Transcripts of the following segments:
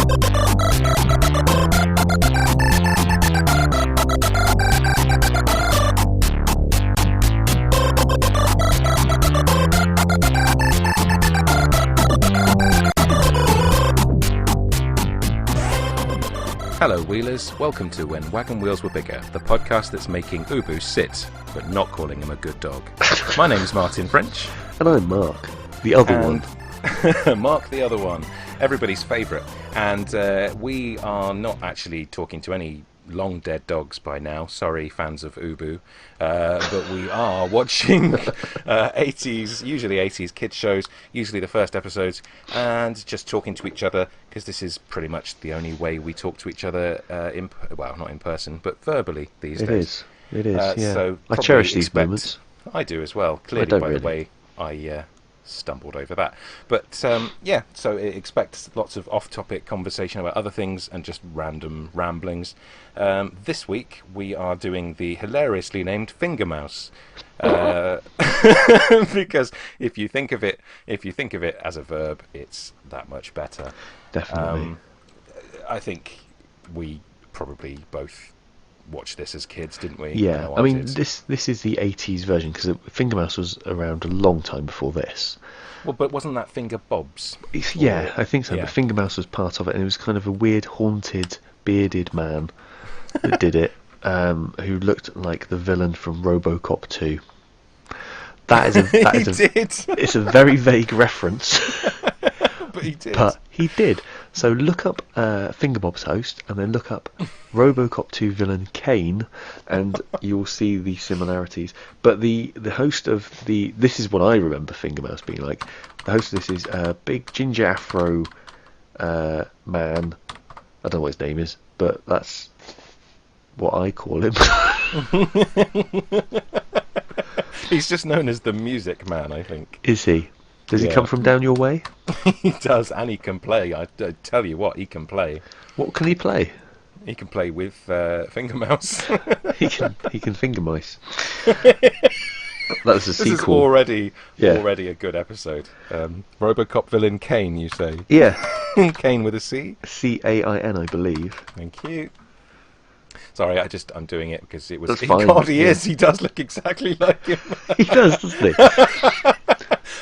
Hello Wheelers, welcome to When Wagon Wheels Were Bigger, the podcast that's making Ubu sit, but not calling him a good dog. My name's Martin French. And I'm Mark, the other one. Mark the other one, everybody's favourite. And we are not actually talking to any long dead dogs by now, sorry fans of Ubu, but we are watching 80s, usually 80s kids shows, usually the first episodes, and just talking to each other, because this is pretty much the only way we talk to each other, not in person, but verbally these days. It is, yeah. So I cherish these moments. I do as well, clearly, by the way I stumbled over that. But, so expect lots of off-topic conversation about other things and just random ramblings. This week, we are doing the hilariously named Fingermouse. Because if you think of it as a verb, it's that much better. Definitely. I think we probably both watched this as kids, didn't we? Yeah, I mean, this is the 80s version, because Fingermouse was around a long time before this. Well, but wasn't that Finger Bob's? Yeah, I think so, yeah. But Fingermouse was part of it, and it was kind of a weird, haunted, bearded man that did it, who looked like the villain from RoboCop 2. It's a very vague reference. But he did. But he did. So look up Fingerbob's host, and then look up RoboCop 2 villain Kane, and you'll see the similarities. But the host of this is what I remember Fingermouse being like. The host of this is a big ginger afro man. I don't know what his name is, but that's what I call him. He's just known as the Music Man, I think. Is he? Does he come from down your way? He does, and he can play. I tell you what, he can play. What can he play? He can play with Fingermouse. he can finger mice. That's a sequel. This is already a good episode. RoboCop villain Kane, you say? Yeah. Kane with a C? C-A-I-N, I believe. Thank you. Sorry, I'm doing it because it was... That's fine. God, he is. He does look exactly like him. He does, doesn't he?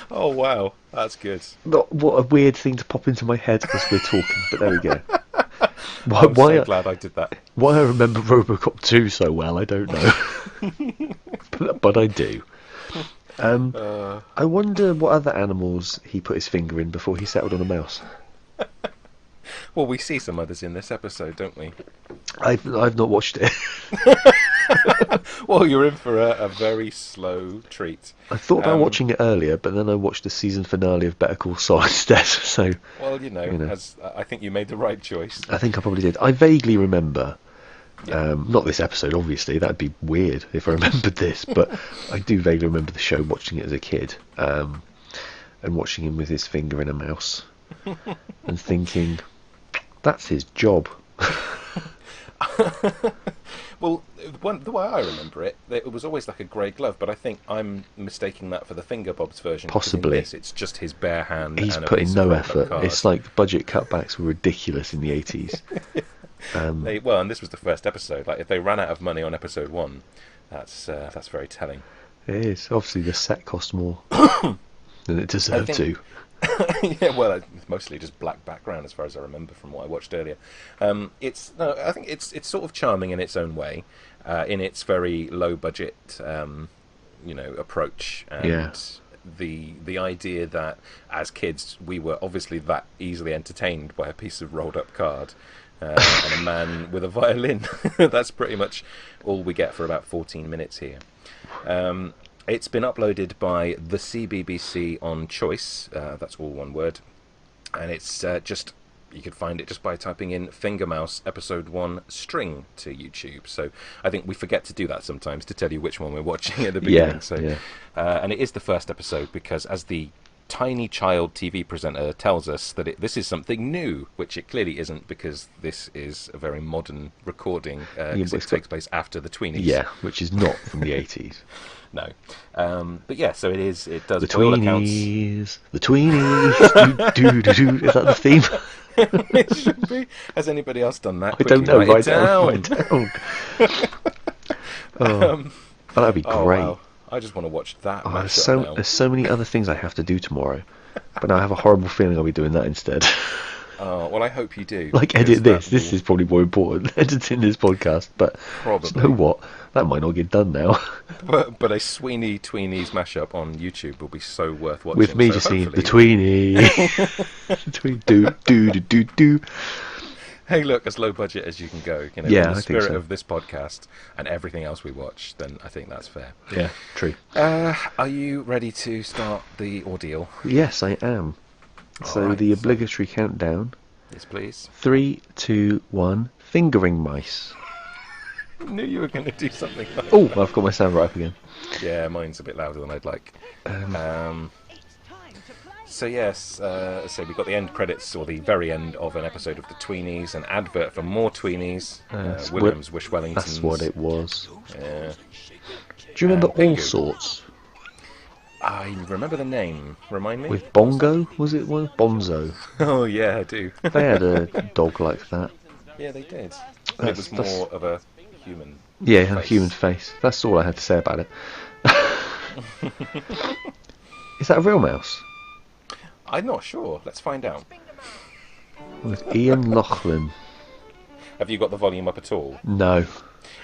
Oh, wow. That's good. What a weird thing to pop into my head as we're talking, but there we go. I'm so glad I did that. Why I remember RoboCop 2 so well, I don't know. but I do. I wonder what other animals he put his finger in before he settled on a mouse. Well, we see some others in this episode, don't we? I've not watched it. Well, you're in for a very slow treat. I thought about watching it earlier, but then I watched the season finale of Better Call Saul instead. So, well, I think you made the right choice. I think I probably did. I vaguely remember, not this episode, obviously. That'd be weird if I remembered this, but I do vaguely remember the show, watching it as a kid, and watching him with his finger in a mouse, and thinking, that's his job. Well, the way I remember it was always like a grey glove, but I think I'm mistaking that for the Fingerbob's version. Possibly. It's just his bare hand. He's and putting no effort. Card. It's like budget cutbacks were ridiculous in the 80s. And this was the first episode. Like, if they ran out of money on episode 1, that's very telling. It is. Obviously, the set cost more than it deserved to. Yeah, well, it's mostly just black background as far as I remember from what I watched earlier. I think it's sort of charming in its own way, in its very low budget, approach, and the idea that as kids we were obviously that easily entertained by a piece of rolled up card and a man with a violin. That's pretty much all we get for about 14 minutes here. It's been uploaded by the CBBC on Choice, that's all one word, and it's you could find it just by typing in Fingermouse Episode 1 String to YouTube. So I think we forget to do that sometimes, to tell you which one we're watching at the beginning. And it is the first episode, because as the tiny child TV presenter tells us that this is something new, which it clearly isn't, because this is a very modern recording, because it takes place after the Tweenies. Yeah, which is not from the 80s. No. But yeah, so it is. It does. The by all accounts, Tweenies. The Tweenies. do. Is that the theme? it should be. Has anybody else done that? I don't know. Write it Write down. Oh, that'd be great. Wow. I just want to watch that. There's so many other things I have to do tomorrow, but now I have a horrible feeling I'll be doing that instead. Oh, well, I hope you do. Like, edit this. This is probably more important. Editing this podcast, but probably. You know what? That might not get done now. But a Sweeney Tweenies mashup on YouTube will be so worth watching. With me just seeing the Tweenie. do. Hey, look, as low budget as you can go. You know, yeah, in the I spirit think so. of this podcast and everything else we watch, then I think that's fair. Yeah, true. Are you ready to start the ordeal? Yes, I am. So right, the obligatory countdown. Yes, please. 3, 2, 1. Fingering mice. I knew you were going to do something like that. Oh, I've got my sound right up again. Yeah, mine's a bit louder than I'd like. So yes, so we got the end credits, or the very end of an episode of the Tweenies, an advert for more Tweenies, Williams, Wish Wellingtons. That's what it was. Yeah. Do you remember Pingu. All Sorts? I remember the name. Remind me. With Bongo, was it one? Bonzo. Oh yeah, I do. They had a dog like that. Yeah, they did. But it was more of a human. Yeah, face. a human face. That's all I had to say about it. Is that a real mouse? I'm not sure. Let's find out. With Ian Loughlin. Have you got the volume up at all? No.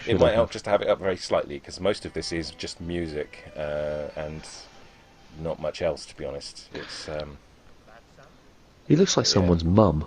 It might help just to have it up very slightly, because most of this is just music and not much else, to be honest. It's He looks like someone's mum.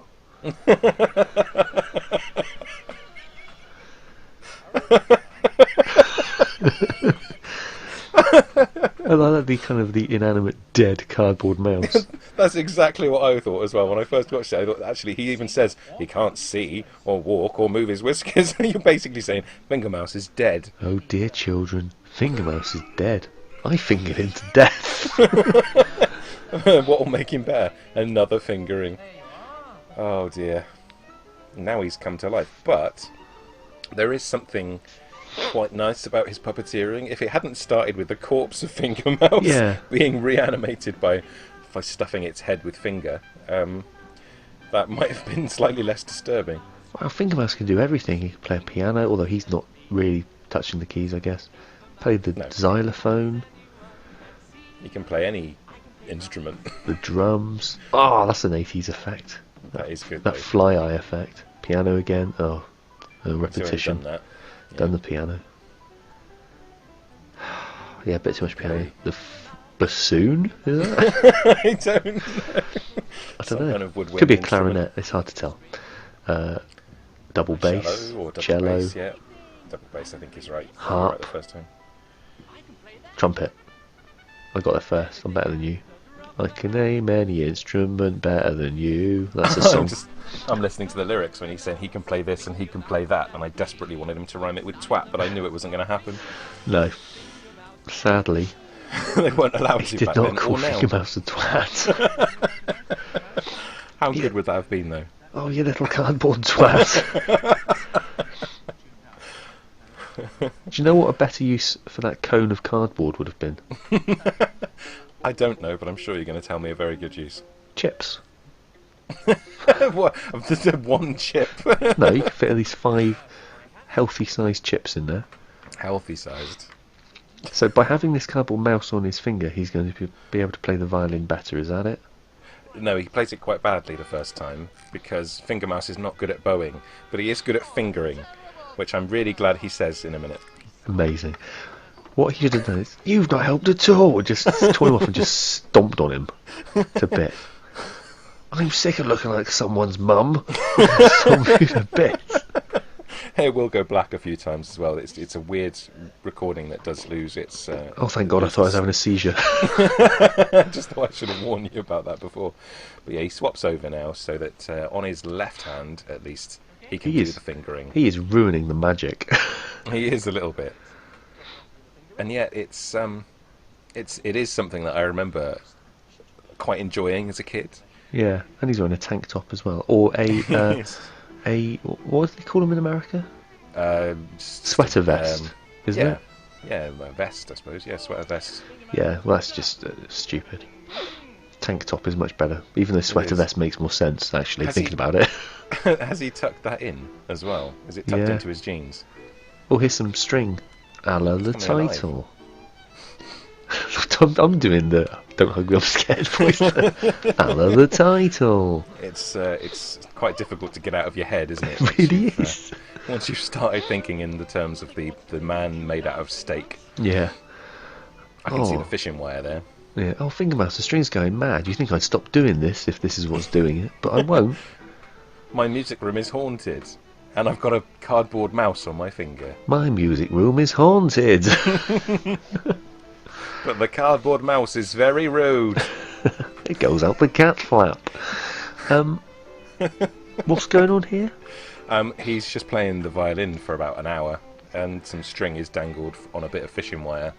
I like the inanimate dead cardboard mouse. That's exactly what I thought as well when I first watched it. I thought, actually, he even says he can't see or walk or move his whiskers. You're basically saying Fingermouse is dead. Oh dear children, Fingermouse is dead. I fingered him to death. What will make him better? Another fingering. Oh dear. Now he's come to life. But there is something quite nice about his puppeteering. If it hadn't started with the corpse of Fingermouse being reanimated by stuffing its head with finger, that might have been slightly less disturbing. Well, Fingermouse can do everything. He can play a piano, although he's not really touching the keys, I guess. Played the xylophone. He can play any instrument. The drums. Oh, that's an 80s effect. That is good. That though. fly eye effect. Piano again. Oh, repetition. Done that. Yeah. Done the piano. Yeah, a bit too much piano. The bassoon? Is that? I don't know. I don't know. Kind of woodwind Could be a instrument. clarinet. It's hard to tell. Double bass. Cello or double cello. bass, yeah. Double bass, I think is right. Harp. Right the first time. Trumpet. I got there first. I'm better than you. I can name any instrument better than you. That's a song. I'm listening to the lyrics when he's saying he can play this and he can play that, and I desperately wanted him to rhyme it with twat, but I knew it wasn't going to happen. No. Sadly, They weren't allowed he to did back not then call or now. Fingermouse a twat. How good would that have been, though? Oh, you little cardboard twat. Do you know what a better use for that cone of cardboard would have been? I don't know, but I'm sure you're going to tell me a very good use. Chips. What? Just one chip? No, you could fit at least 5 healthy-sized chips in there. Healthy sized. So by having this cardboard mouse on his finger, he's going to be able to play the violin better, is that it? No, he plays it quite badly the first time, because Fingermouse is not good at bowing, but he is good at fingering, which I'm really glad he says in a minute. Amazing. What he should have done is, you've not helped at all, just tore him off and just stomped on him to bit. I'm sick of looking like someone's mum. Stomped you to bits. Hair will go black a few times as well. It's a weird recording that does lose its... Oh, thank God, I thought I was having a seizure. Just thought I should have warned you about that before. But yeah, he swaps over now so that on his left hand, at least, he can do the fingering. He is ruining the magic. He is a little bit. And yet it is something that I remember quite enjoying as a kid. Yeah, and he's wearing a tank top as well, or Yes. what do they call them in America? Sweater vest, isn't Yeah, it? yeah, a vest, I suppose. Yeah, sweater vest. Yeah, well, that's just stupid. Tank top is much better, even though It sweater is. vest makes more sense, actually, Has thinking he about it. has he tucked that in as well? Is it tucked Yeah. into his jeans? Oh, here's some string. A la the coming alive. title. I'm doing the don't hug me, I'm scared voice. A la the title. It's quite difficult to get out of your head, isn't it? It really is. Once you've started thinking in the terms of the man made out of steak. Yeah. I can see Oh. the fishing wire there. Yeah. Oh, Fingermouse, the string's going mad. You think I'd stop doing this if this is what's doing it, but I won't. My music room is haunted, and I've got a cardboard mouse on my finger. My music room is haunted. But the cardboard mouse is very rude. It goes out the cat flap. What's going on here? He's just playing the violin for about an hour, and some string is dangled on a bit of fishing wire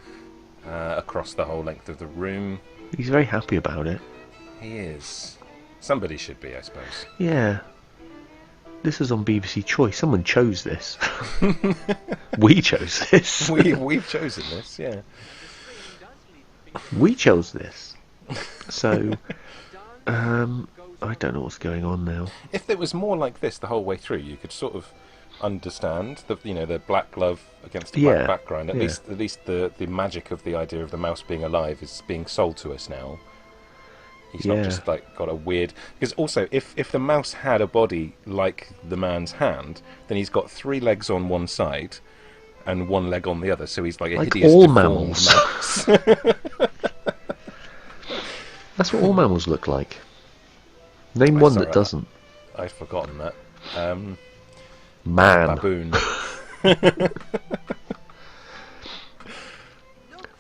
across the whole length of the room. He's very happy about it. He is. Somebody should be, I suppose. Yeah. This is on BBC Choice. Someone chose this. We chose this. We've chosen this, yeah. We chose this. So, I don't know what's going on now. If it was more like this the whole way through, you could sort of understand the black glove against the black Yeah, background. At yeah. least the magic of the idea of the mouse being alive is being sold to us now. He's not Yeah. just like got a weird. Because also, if the mouse had a body like the man's hand, then he's got 3 legs on one side and 1 leg on the other. So he's like a Like hideous all deformed mammals. mouse. That's what all mammals look like. Name I'm one sorry, that doesn't. I'd forgotten that. Man. Baboon.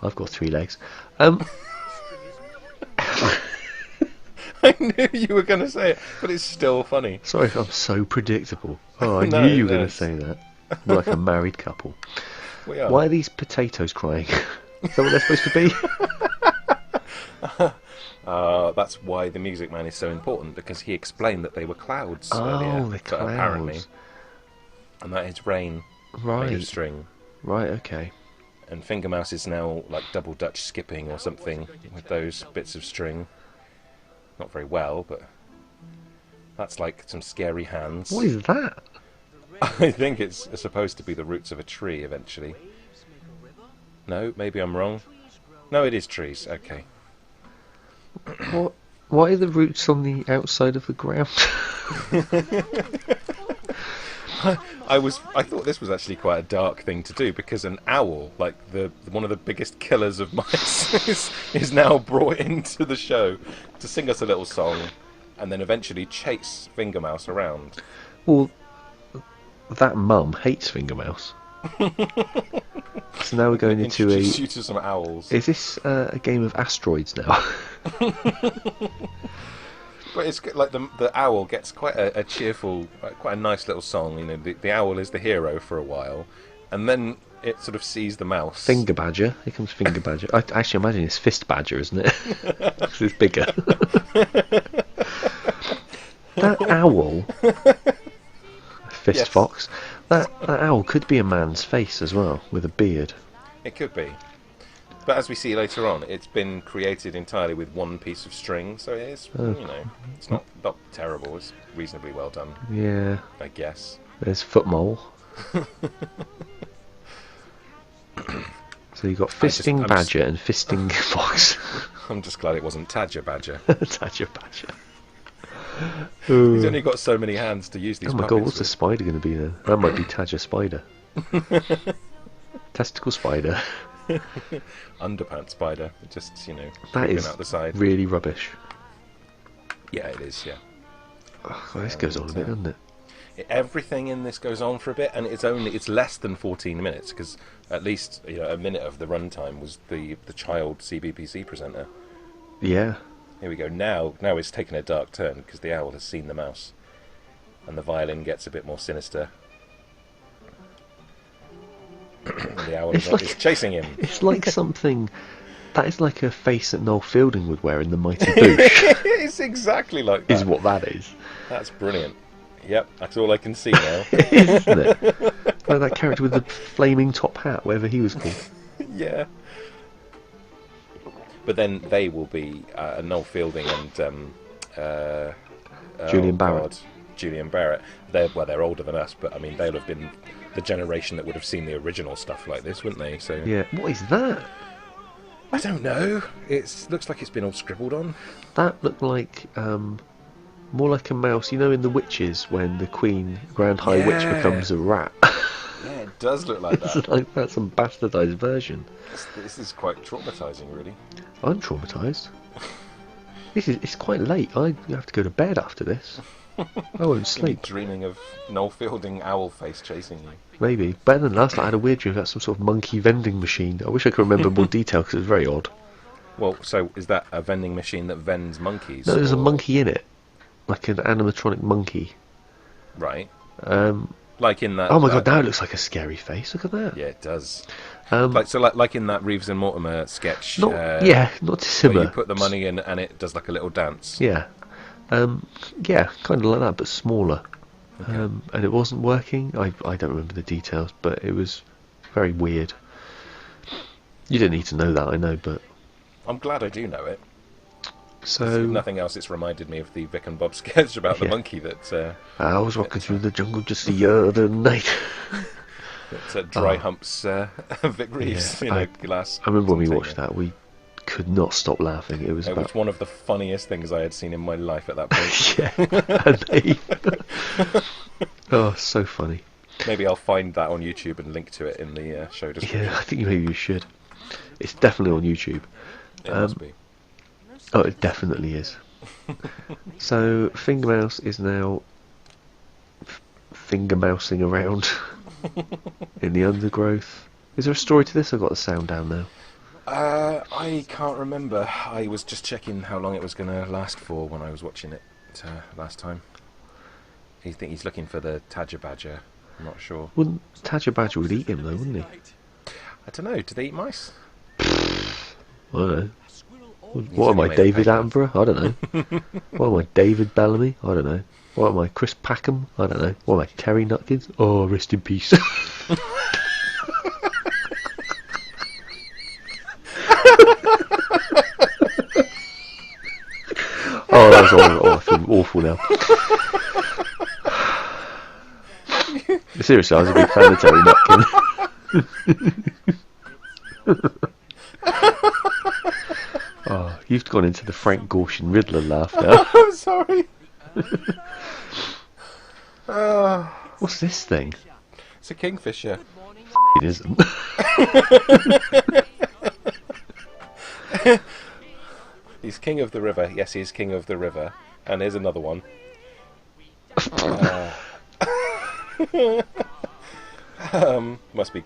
I've got 3 legs. I knew you were going to say it, but it's still funny. Sorry if I'm so predictable. Oh, I No, knew you were no, going to say that. We're like a married couple. We are. Why are these potatoes crying? Is that what they're supposed to be? That's why the Music Man is so important, because he explained that they were clouds earlier. Oh, the but clouds. Apparently. And that is rain made of Right. string. Right, okay. And Fingermouse is now like double Dutch skipping or something with those bits of string. Not very well, but that's like some scary hands. What is that? I think it's supposed to be the roots of a tree eventually. No, maybe I'm wrong. No, it is trees. Okay. What? Why are the roots on the outside of the ground? I thought this was actually quite a dark thing to do, because an owl, like one of the biggest killers of mice, is now brought into the show to sing us a little song, and then eventually chase Fingermouse around. Well, that mum hates Fingermouse. So now we're going into Introduce you to some owls. Is this a game of asteroids now? But it's like the owl gets quite a cheerful, quite a nice little song. You know, the owl is the hero for a while, and then it sort of sees the mouse. Finger Badger. Here comes Finger Badger. I actually imagine it's Fist Badger, isn't it? 'Cause it's bigger. That owl, Fist Yes. Fox. That owl could be a man's face as well, with a beard. It could be. But as we see later on, it's been created entirely with one piece of string, so it is, it's not terrible. It's reasonably well done, Yeah. I guess. There's Footmole. So you've got Fisting I'm Badger and Fisting Fox. I'm just glad it wasn't Tadger Badger. Tadger Badger. He's only got so many hands to use these Oh my god, puppets what's the with. spider going to be then? That might be Tadger Spider. Testicle Spider. Underpants spider, just, That creeping is out the side. really rubbish. Yeah, it is, yeah. Oh, God, this goes on a bit, doesn't it? Everything in this goes on for a bit, and it's less than 14 minutes, because at least a minute of the runtime was the child CBBC presenter. Yeah. Here we go. Now it's taken a dark turn, because the owl has seen the mouse, and the violin gets a bit more sinister. And the owl is chasing him. It's like something That is like a face that Noel Fielding would wear in The Mighty Boosh. It's exactly like that. Is what that is. That's brilliant. Yep, that's all I can see now. It is, isn't it? Like that character with the flaming top hat, whatever he was called. Yeah. But then they will be Noel Fielding and Julian Barrett. Julian Barrett. They're older than us, but I mean they'll have been the generation that would have seen the original stuff like this, wouldn't they? So Yeah. What is that? I don't know. It looks like it's been all scribbled on. That looked like more like a mouse. You know, in The Witches when the Queen, Grand High Witch, Yeah. becomes a rat. Yeah, it does look like that. It's like that's some bastardised version. This is quite traumatising, really. I'm traumatised. It's quite late. I have to go to bed after this. I won't You'll be sleep. dreaming of Noel Fielding owl face chasing you. Maybe. Better than last night, I had a weird dream about some sort of monkey vending machine. I wish I could remember more detail because it was very odd. Well, so is that a vending machine that vends monkeys? No, there's a or- monkey in it, like an animatronic monkey. Right. Um, Like in that. oh my god, now it looks like a scary face. Look at that. Yeah, it does. Um, Like in that Reeves and Mortimer sketch. not not not Where dissimilar. you put the money in and it does like a little dance. Yeah, yeah, kind of like that, but smaller. And it wasn't working. I don't remember the details, but it was very weird. You didn't need to know that, I know, but I'm glad I do know it. so If nothing else, it's reminded me of the Vic and Bob sketch about the Yeah. monkey that I was walking through the jungle just the other night. dry Oh. humps Vic Reeves Yeah, in a I glass. remember when we container. watched that, we could not stop laughing. It was It about was one of the funniest things I had seen in my life at that point. yeah, and they... oh, so funny. Maybe I'll find that on YouTube and link to it in the show description. Yeah, I think maybe you should. It's definitely on YouTube. It must be. Oh, it definitely is. So Fingermouse is now fingermousing around in the undergrowth. Is there a story to this? I've got the sound down now. I can't remember. I was just checking how long it was going to last for when I was watching it last time. I think he's looking for the Tadger Badger. I'm not sure. Wouldn't Tadger Badger would eat him though, wouldn't he? I don't know. Do they eat mice? I don't know. He's What am only I, made of David paper. Attenborough? I don't know. What am I, David Bellamy? I don't know. What am I, Chris Packham? I don't know. What am I, Terry Nutkins? Oh, rest in peace. Oh, that was awful. Oh, I feel awful now. Seriously, I was a big fan of Terry Nutkin. Oh, you've gone into the Frank Gorshin Riddler laugh now. I'm sorry. What's this thing? It's a kingfisher. It isn't. He's king of the river. Yes, he's king of the river. And here's another one. Must be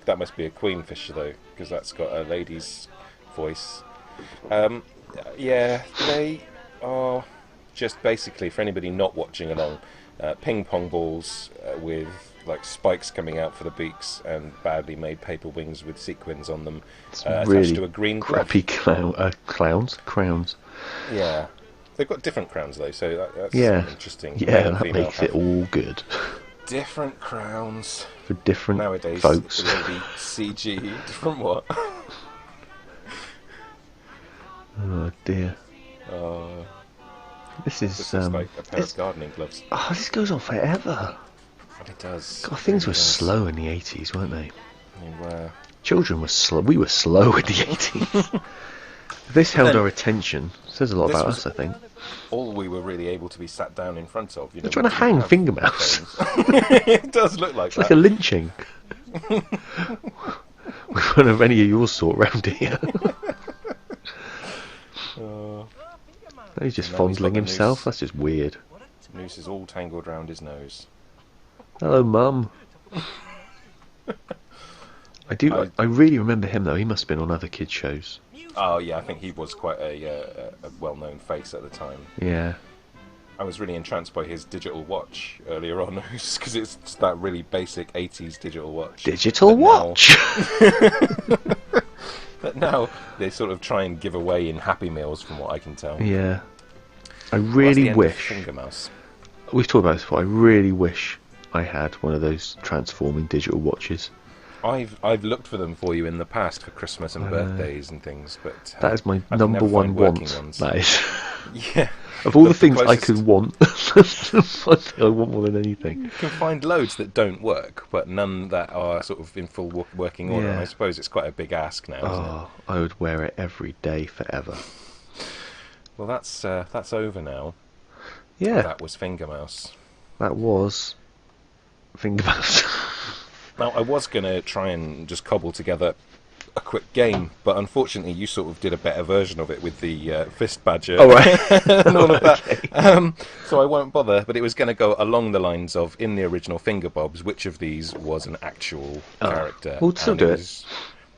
a queenfisher though, because that's got a lady's voice. Yeah, they are just basically, for anybody not watching along, ping pong balls with like spikes coming out for the beaks and badly made paper wings with sequins on them, attached really to a green glove. crappy crowns. Yeah, they've got different crowns though, so that's Yeah, interesting. yeah, Male and that female makes it have all good different crowns. for different Nowadays, folks. it will be CG. Different what? Oh dear, Uh, this is this is like a pair it's- of gardening gloves. oh, this goes on forever. And it does. God, things It were does. slow in the 80s, weren't they? They were. Children were slow. We were slow in the 80s. This held then- our attention. Says a lot This about was- us, I think. All we were really able to be sat down in front of. You know, They're trying to we hang didn't have Fingermouse. phones. It does look like It's like that. a lynching. We won't have any of your sort round here. He's just Now he's fondling got the himself. noose. That's just weird. Noose is all tangled round his nose. Hello, Mum. I really remember him though. He must have been on other kids' shows. Oh yeah, I think he was quite a well-known face at the time. Yeah. I was really entranced by his digital watch earlier on, because it's that really basic 80s digital watch. Digital But now- watch. But now they sort of try and give away in Happy Meals, from what I can tell. Yeah. I Well, that's really the end of wish. Fingermouse. We've talked about this before. I really wish I had one of those transforming digital watches. I've looked for them for you in the past for Christmas and I know. birthdays and things, but That is my I can number never one find working want. ones. That is. Yeah. Of all the things I closest- could want, that's the one thing I want more than anything. You can find loads that don't work, but none that are sort of in full working order. And Yeah. I suppose it's quite a big ask now, isn't it? Oh, I would wear it every day forever. Well, that's over now. Yeah, That was Fingermouse. that was Fingermouse. Now, I was going to try and just cobble together a quick game, but unfortunately you sort of did a better version of it with the fist badger Oh, right. and all of that. Okay. So I won't bother, but it was going to go along the lines of, in the original Finger Bobs, which of these was an actual character? We'll still And do it. was-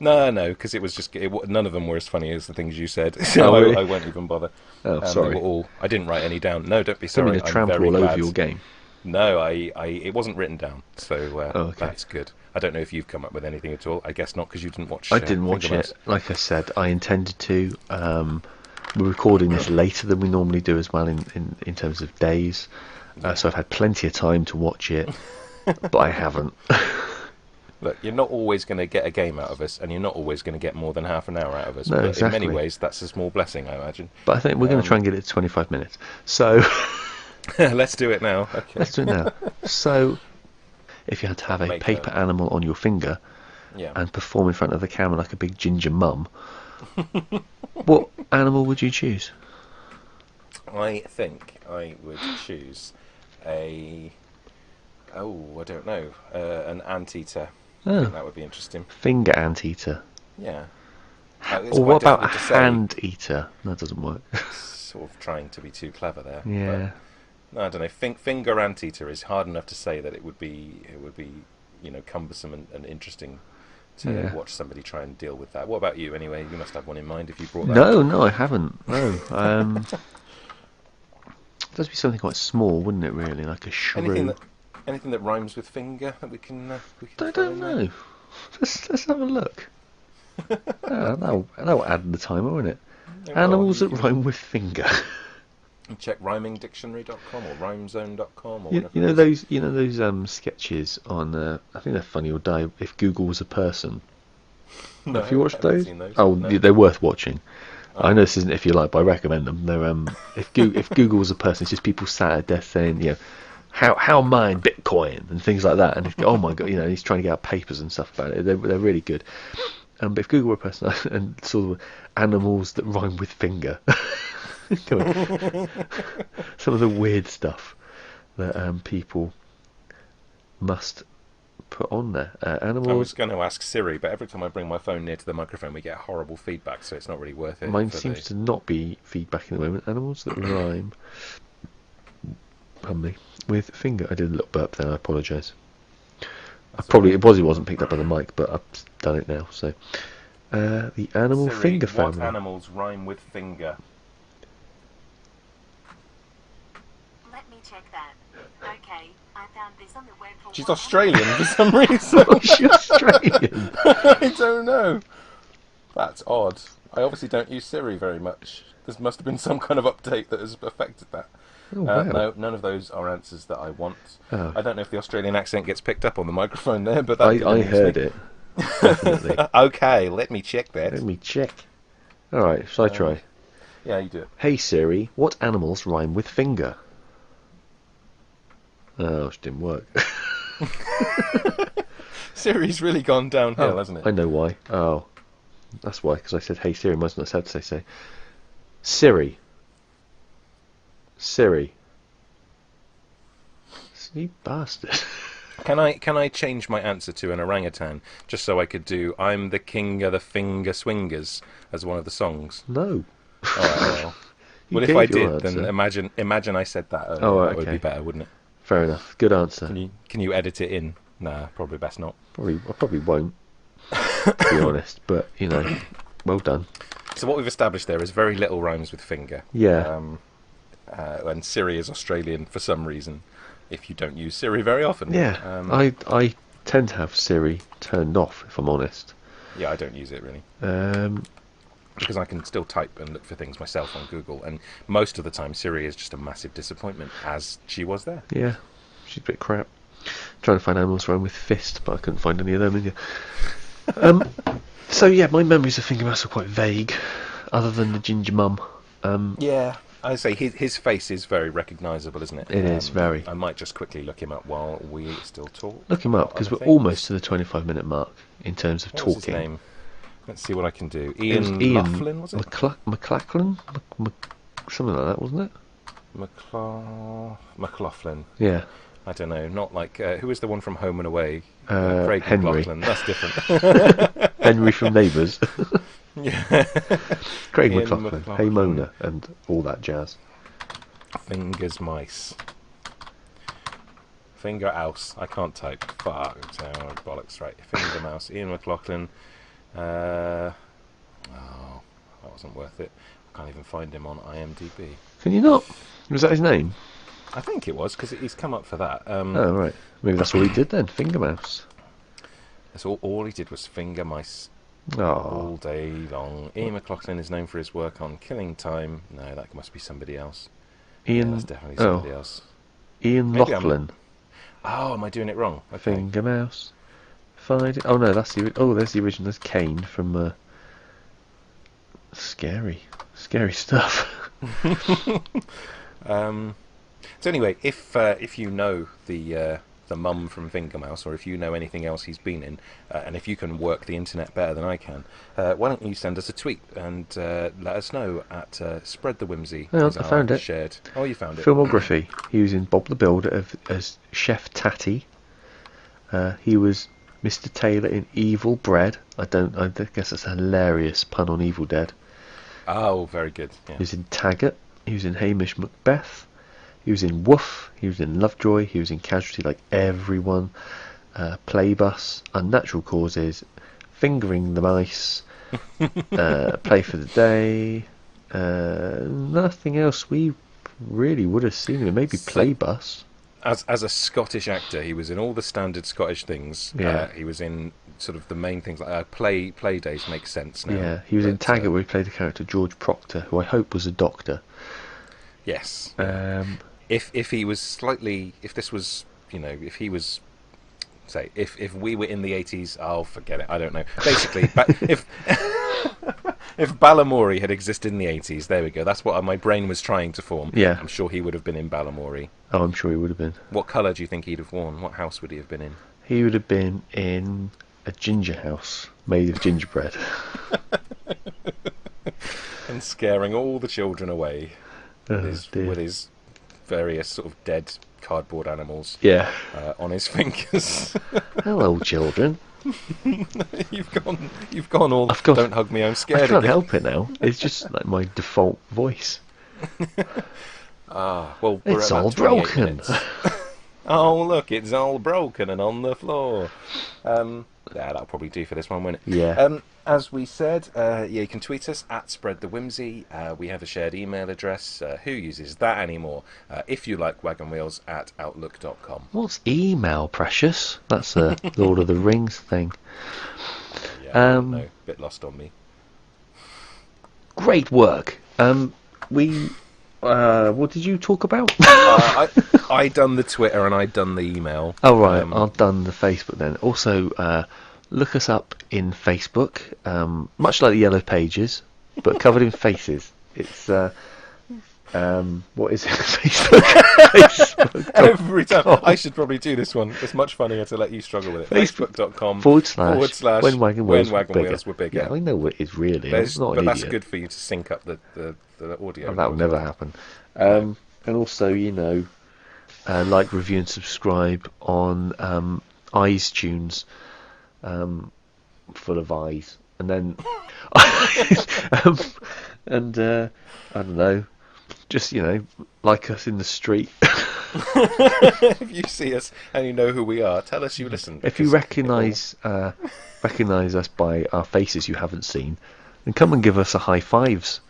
No, because it was just none of them were as funny as the things you said, so Oh, really? I won't even bother. Oh, They sorry. were all. I didn't write any down. No, don't be Don't mean sorry. to I'm trample very all glad. over your game. No, it wasn't written down, so Okay. that's good. I don't know if you've come up with anything at all. I guess not, because you didn't watch. I didn't watch Fingermouse. it. Like I said, I intended to. We're recording this later than we normally do as well in terms of days. So I've had plenty of time to watch it, but I haven't. Look, you're not always going to get a game out of us, and you're not always going to get more than half an hour out of us. No, but exactly. in many ways, that's a small blessing, I imagine. But I think we're going to try and get it to 25 minutes. So Let's do it now. Okay. let's do it now. So if you had to have a Make paper animal on your finger Yeah. and perform in front of the camera like a big ginger mum, what animal would you choose? I think I would choose a. Oh, I don't know. An anteater. I Oh, think that would be interesting. finger anteater. Yeah. It's Or what quite about a difficult to say. hand eater? That doesn't work. Sort of trying to be too clever there. Yeah. But, I don't know. Finger anteater is hard enough to say that it would be cumbersome and interesting to Yeah. watch somebody try and deal with that. What about you? Anyway, you must have one in mind if you brought that. No, I haven't. No. It does be something quite small, wouldn't it? Really, like a shrew. Anything that rhymes with finger that we can. I throw don't in there? know. Let's have a look. That'll add the timer, won't it? Yeah, well, Animals you that can rhyme with finger. check rhymingdictionary.com or rhymezone.com or You, whatever. you know it is. those sketches on. I think they're Funny or Die. If Google was a person. No, Have you watched I haven't those? seen those. Oh, No. they're worth watching. Oh. I know this isn't if you like, but I recommend them. They're if Google was a person, it's just people sat at desk saying, how mine Bitcoin and things like that. And if, oh my god, he's trying to get out papers and stuff about it. They're really good. But if Google were a person and sort of animals that rhyme with finger, some of the weird stuff that people must put on there. I was Animals. going to ask Siri, but every time I bring my phone near to the microphone, we get horrible feedback, so it's not really worth it. Mine for seems the- to not be feedback in the moment. Animals that rhyme. Pardon me. With finger. I did a little burp there. I apologise. That's It wasn't picked up by the mic, but I've done it now. So, the animal Siri, finger what family. animals rhyme with finger? Let me check that. Okay, I found this on the web for She's one- Australian for some reason. Oh, she's Australian. I don't know. That's odd. I obviously don't use Siri very much. There must have been some kind of update that has affected that. Oh, wow. No, none of those are answers that I want. Oh. I don't know if the Australian accent gets picked up on the microphone there, but that did I amuse heard me. it. Definitely. Okay, let me check that. Let me check. All right, shall I try? Yeah, you do it. Hey Siri, what animals rhyme with finger? Oh, it didn't work. Siri's really gone downhill, hasn't it? I know why. Oh, that's why. Because I said, "Hey Siri," must not have said to say, Siri. Siri. You bastard. Can I change my answer to an orangutan just so I could do "I'm the king of the finger swingers" as one of the songs? No. All right, well, You well, if I gave your did, then answer. imagine I said that earlier. Oh, right, That would be okay. better, wouldn't it? Fair enough. Good answer. Can you edit it in? Nah, probably best not. I probably won't, to be honest. But well done. So what we've established there is very little rhymes with finger. Yeah. And Siri is Australian for some reason. If you don't use Siri very often. Yeah. I tend to have Siri turned off, if I'm honest. Yeah, I don't use it really. Um, Because I can still type and look for things myself on Google, and most of the time Siri is just a massive disappointment, as she was there. yeah, she's a bit crap. Trying to find animals rhyme with fist, but I couldn't find any of them in here. So yeah, my memories of Fingermouse are quite vague, other than the ginger mum. Yeah, I say his face is very recognisable, isn't it? It is very. I might just quickly look him up while we still talk. Look him up, about because other we're things. almost to the 25-minute mark in terms of What was his talking. name? Let's see what I can do. It was Ian Laughlin, was it? McLachlan? Something like that, wasn't it? McLaughlin. Yeah. I don't know. Not like who was the one from Home and Away? Craig Henry. McLaughlin. That's different. Henry from Neighbours. Yeah. Craig Ian McLaughlin. McLaughlin. Hey Mona, and all that jazz. Fingers mice. Finger ouse. I can't type. Fuck. Bollocks. Right. Finger mouse. Ian McLaughlin. Oh, that wasn't worth it. I can't even find him on IMDb. Can you not? Was that his name? I think it was, because he's come up for that. Oh, right. Maybe that's all he did then. Fingermouse. That's all he did was finger mice Oh, all day long. Ian McLaughlin is known for his work on Killing Time. No, that must be somebody else. Yeah, Ian. that's definitely somebody else. Ian Maybe Laughlin. Oh, am I doing it wrong? Okay. Fingermouse. Find it. Oh no, that's the. Oh, there's the original. There's Kane from. Scary stuff. So anyway, if you know the mum from Fingermouse, or if you know anything else he's been in, and if you can work the internet better than I can, why don't you send us a tweet and let us know at Spread the Whimsy. Hang on, is I our found it. Shared. Oh, you found it. Filmography. He was in Bob the Builder as Chef Tatty. He was Mr. Taylor in Evil Bread. I guess that's a hilarious pun on Evil Dead. Oh, very good. Yeah. He was in Taggart. He was in Hamish Macbeth. He was in Woof. He was in Lovejoy. He was in Casualty, like everyone. Playbus. Unnatural Causes. Fingering the Mice. Play for the Day. Nothing else we really would have seen him in. Maybe Playbus. As a Scottish actor, he was in all the standard Scottish things. Yeah. He was in sort of the main things like play days make sense now. Yeah, he was in Taggart where he played the character George Proctor, who I hope was a doctor. Yes. If he was slightly, if this was, if he was, say, if we were in the 80s, I'll forget it. I don't know. Basically, if Balamory had existed in the 80s, there we go. That's what my brain was trying to form. Yeah. I'm sure he would have been in Balamory. Oh, I'm sure he would have been. What colour do you think he'd have worn? What house would he have been in? He would have been in a ginger house made of gingerbread. And scaring all the children away with his various sort of dead cardboard animals. Yeah. On his fingers. Hello, children. You've gone all. Don't hug me, I'm scared. I can't help it now. It's just like my default voice. Well, it's all broken. Oh, look, it's all broken and on the floor. That'll probably do for this one, won't it? Yeah. As we said, you can tweet us at Spread the Whimsy. We have a shared email address. Who uses that anymore? If you like Wagon Wheels at outlook.com. What's email, precious? That's a Lord of the Rings thing. Yeah, no, bit lost on me. Great work. What did you talk about? I done the Twitter and I done the email. Oh right, I've done the Facebook then. Also, look us up in Facebook, much like the Yellow Pages, but covered in faces. It's what is it? Facebook. Every time. I should probably do this one. It's much funnier to let you struggle with it. Facebook.com / when Wagon Wheels were bigger. Yeah, I know what it is really. I'm not an that's idiot. good for you to sync up the audio. Oh, that will never happen. And also, like, review and subscribe on iTunes, full of eyes, and then and I don't know, just like us in the street. If you see us and you know who we are, tell us you listen. If you recognise us by our faces you haven't seen, then come and give us a high fives.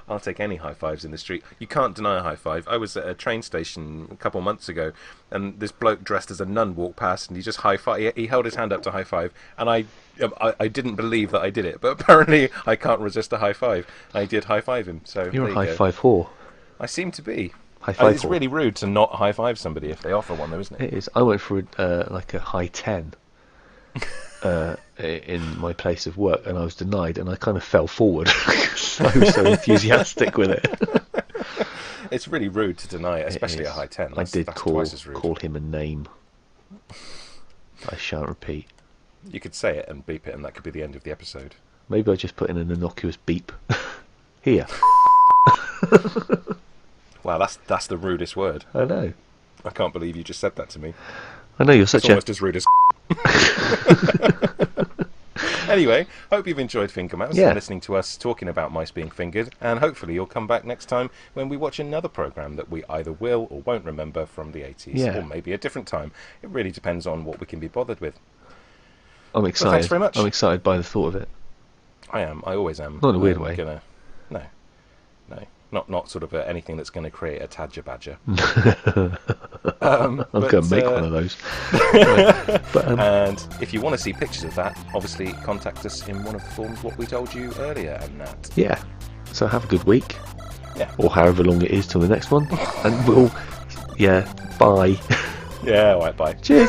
I'll take any high fives in the street. You can't deny a high five. I was at a train station a couple months ago, and this bloke dressed as a nun walked past, and he just high five. He held his hand up to high five, and I didn't believe that I did it, but apparently I can't resist a high five. I did high five him. So You're there a high you go. five whore. I seem to be. High five It's whore. really rude to not high five somebody if they offer one, though, isn't it? It is. I went for like a high 10 in my place of work, and I was denied, and I kind of fell forward. So enthusiastic with it. It's really rude to deny it, especially It a is. high 10. I did that's twice as rude. call him a name. I shan't repeat. You could say it and beep it, and that could be the end of the episode. Maybe I just put in an innocuous beep. Here. Wow, that's the rudest word. I know. I can't believe you just said that to me. I know, you're It's such a... almost as rude as. Anyway, hope you've enjoyed Fingermouse Yeah. and listening to us talking about mice being fingered, and hopefully you'll come back next time when we watch another programme that we either will or won't remember from the 80s, Yeah. or maybe a different time. It really depends on what we can be bothered with. I'm excited. thanks very much. I'm excited by the thought of it. I am. I always am. Not in a weird I'm way. No. Not sort of anything that's going to create a Tadger Badger. I'm going to make one of those. But, And if you want to see pictures of that, obviously contact us in one of the forms what we told you earlier, and that. yeah. So have a good week. Yeah. Or however long it is till the next one. And we'll... Yeah. Bye. Yeah, alright, bye. Cheers.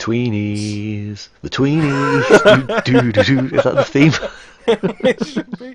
The tweenies, do do do do. Is that the theme? It should be.